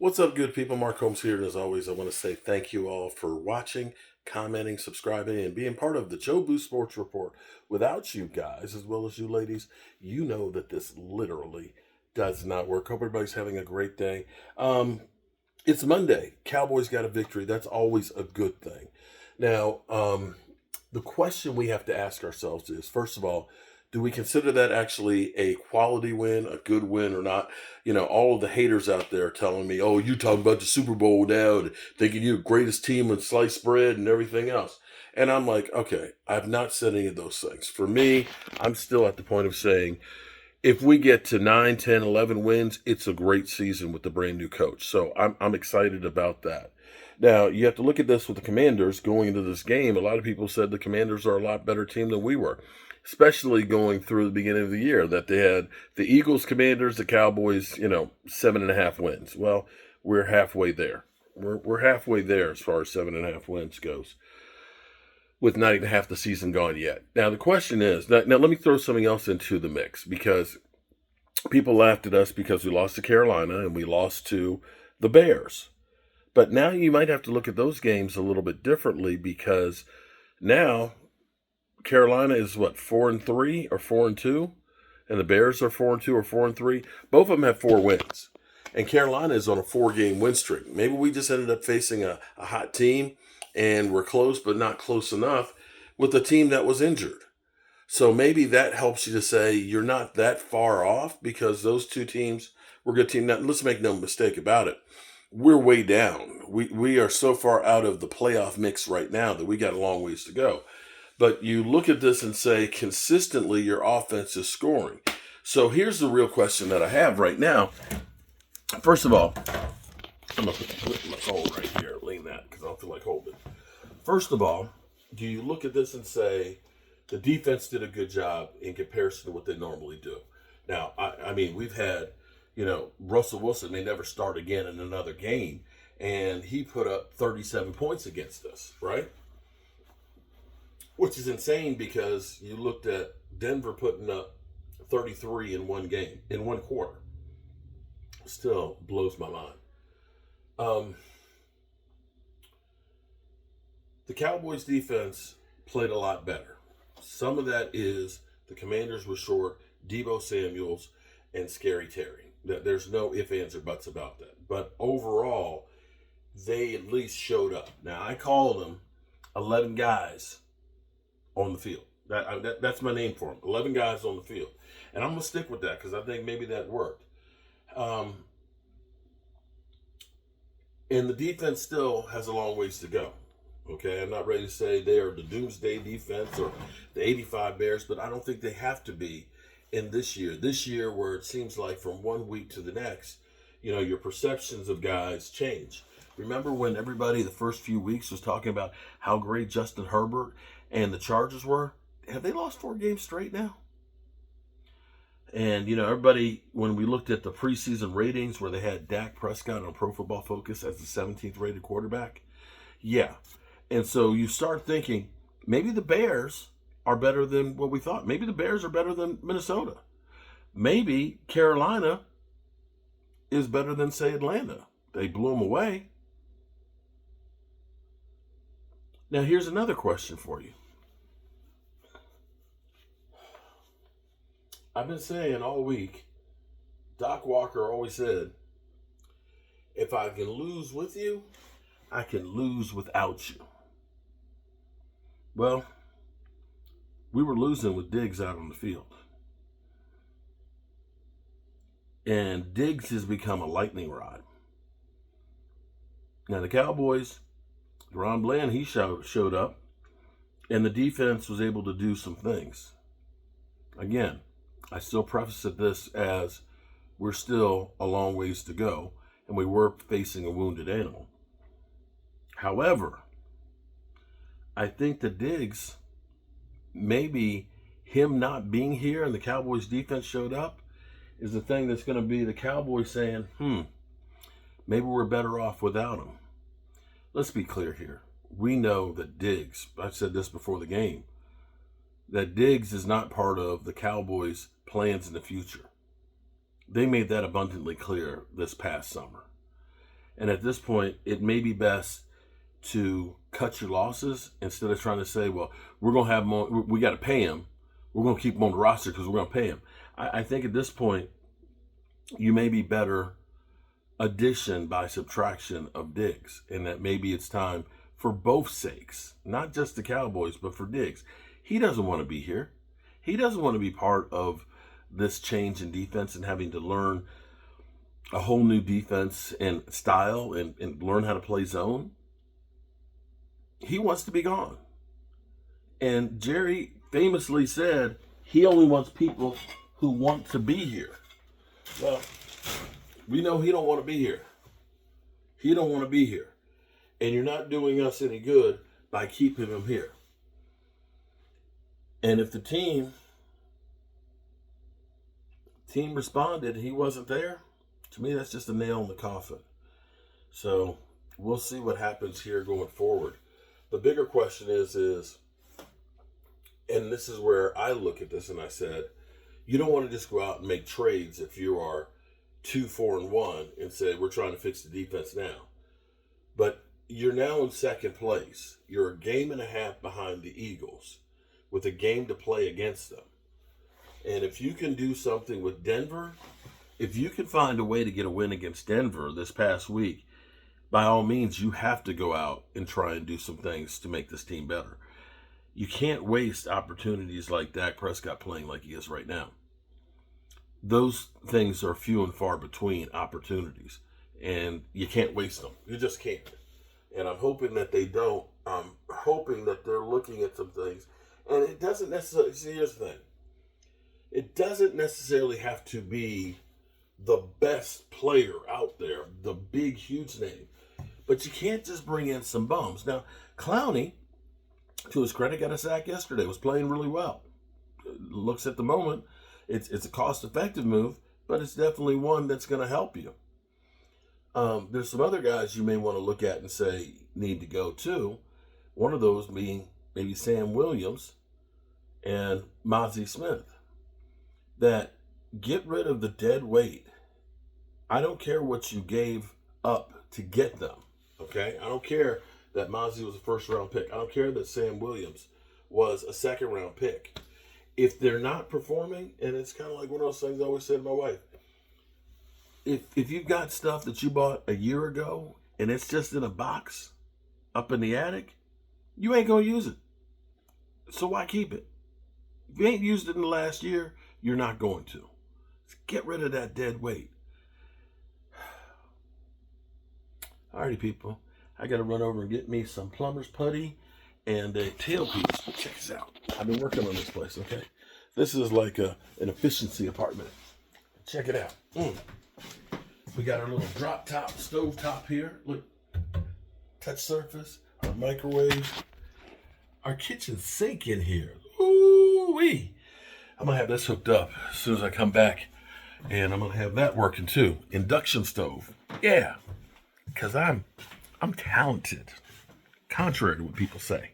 What's up, good people? Mark Holmes here, and as always, I want to say thank you all for watching, commenting, subscribing, and being part of the Joe Boo Sports Report. Without you guys, as well as you ladies, you know that this literally does not work. Hope everybody's having a great day. It's Monday. Cowboys got a victory. That's always a good thing. Now, the question we have to ask ourselves is, first of all, do we consider that actually a quality win, a good win, or not? All of the haters out there telling me, oh, you talking about the Super Bowl now, and thinking you're the greatest team in sliced bread and everything else. And I'm like, okay, I've not said any of those things. For me, I'm still at the point of saying, if we get to 9, 10, 11 wins, it's a great season with the brand new coach. So I'm excited about that. Now, you have to look at this with the Commanders going into this game. A lot of people said the Commanders are a lot better team than we were, especially going through the beginning of the year, that they had the Eagles, Commanders, the Cowboys, 7.5 wins. Well, we're halfway there. We're halfway there as far as 7.5 wins goes, with not even half the season gone yet. Now, the question is, now let me throw something else into the mix, because people laughed at us because we lost to Carolina and we lost to the Bears. But now you might have to look at those games a little bit differently, because now Carolina is what, 4-3 or 4-2, and the Bears are 4-2 or 4-3. Both of them have 4 wins, and Carolina is on a 4-game win streak. Maybe we just ended up facing a hot team, and we're close, but not close enough with a team that was injured. So maybe that helps you to say you're not that far off, because those two teams were good teams. Now, let's make no mistake about it. We're way down. We are so far out of the playoff mix right now that we got a long ways to go. But you look at this and say, consistently, your offense is scoring. So here's the real question that I have right now. First of all, I'm going to put my phone right here, lean that, because I don't feel like holding it. First of all, do you look at this and say, the defense did a good job in comparison to what they normally do? Now, I mean, we've had, Russell Wilson may never start again in another game, and he put up 37 points against us, right? Which is insane, because you looked at Denver putting up 33 in one game, in one quarter. Still blows my mind. The Cowboys defense played a lot better. Some of that is the Commanders were short Deebo Samuels and Scary Terry. There's no ifs, ands, or buts about that. But overall, they at least showed up. Now, I called them 11 guys on the field. That's my name for them. 11 guys on the field. And I'm going to stick with that, because I think maybe that worked. And the defense still has a long ways to go. Okay, I'm not ready to say they are the doomsday defense or the 85 Bears, but I don't think they have to be in this year. This year, where it seems like from one week to the next, your perceptions of guys change. Remember when everybody the first few weeks was talking about how great Justin Herbert and the Chargers were? Have they lost 4 games straight now? And, everybody, when we looked at the preseason ratings where they had Dak Prescott on Pro Football Focus as the 17th rated quarterback, yeah. And so you start thinking, maybe the Bears are better than what we thought. Maybe the Bears are better than Minnesota. Maybe Carolina is better than, say, Atlanta. They blew them away. Now, here's another question for you. I've been saying all week, Doc Walker always said, if I can lose with you, I can lose without you. Well, we were losing with Diggs out on the field. And Diggs has become a lightning rod. Now, the Cowboys, Ron Bland, he showed up, and the defense was able to do some things. Again, I still preface this as we're still a long ways to go, and we were facing a wounded animal. However, I think that Diggs, maybe him not being here and the Cowboys defense showed up, is the thing that's going to be the Cowboys saying, maybe we're better off without him. Let's be clear here. We know that Diggs, I said this before the game, that Diggs is not part of the Cowboys' plans in the future. They made that abundantly clear this past summer. And at this point, it may be best to cut your losses instead of trying to say, well, we're going to have him on, we got to pay him. We're going to keep him on the roster because we're going to pay him. I think at this point, you may be better addition by subtraction of Diggs, and that maybe it's time for both sakes, not just the Cowboys, but for Diggs. He doesn't want to be here. He doesn't want to be part of this change in defense and having to learn a whole new defense and style and learn how to play zone. He wants to be gone. And Jerry famously said he only wants people who want to be here. Well, we know he don't want to be here. He don't want to be here. And you're not doing us any good by keeping him here. And if the team responded, he wasn't there, to me, that's just a nail in the coffin. So we'll see what happens here going forward. The bigger question is, and this is where I look at this and I said, you don't want to just go out and make trades if you are 2-4-1 and say, we're trying to fix the defense now. But you're now in second place. You're a game and a half behind the Eagles with a game to play against them. And if you can do something with Denver, if you can find a way to get a win against Denver this past week, by all means, you have to go out and try and do some things to make this team better. You can't waste opportunities like Dak Prescott playing like he is right now. Those things are few and far between opportunities, and you can't waste them. You just can't. And I'm hoping that they don't. I'm hoping that they're looking at some things. And it doesn't necessarily, see, here's the thing. It doesn't necessarily have to be the best player out there, the big, huge name. But you can't just bring in some bums. Now, Clowney, to his credit, got a sack yesterday, was playing really well. Looks at the moment, it's a cost-effective move, but it's definitely one that's going to help you. There's some other guys you may want to look at and say need to go too. One of those being maybe Sam Williams and Mozzie Smith. That get rid of the dead weight. I don't care what you gave up to get them. Okay? I don't care that Mozzie was a first-round pick. I don't care that Sam Williams was a second-round pick. If they're not performing, and it's kind of like one of those things I always said to my wife, if you've got stuff that you bought a year ago and it's just in a box up in the attic, you ain't going to use it. So why keep it? If you ain't used it in the last year, you're not going to. Get rid of that dead weight. Alrighty, people. I got to run over and get me some plumber's putty and a tailpiece. Check this out. I've been working on this place, okay? This is like an efficiency apartment. Check it out. We got our little drop top, stove top here. Look, touch surface, our microwave, our kitchen sink in here. Ooh-wee. I'm going to have this hooked up as soon as I come back. And I'm going to have that working too. Induction stove. Yeah. Because I'm talented. Contrary to what people say.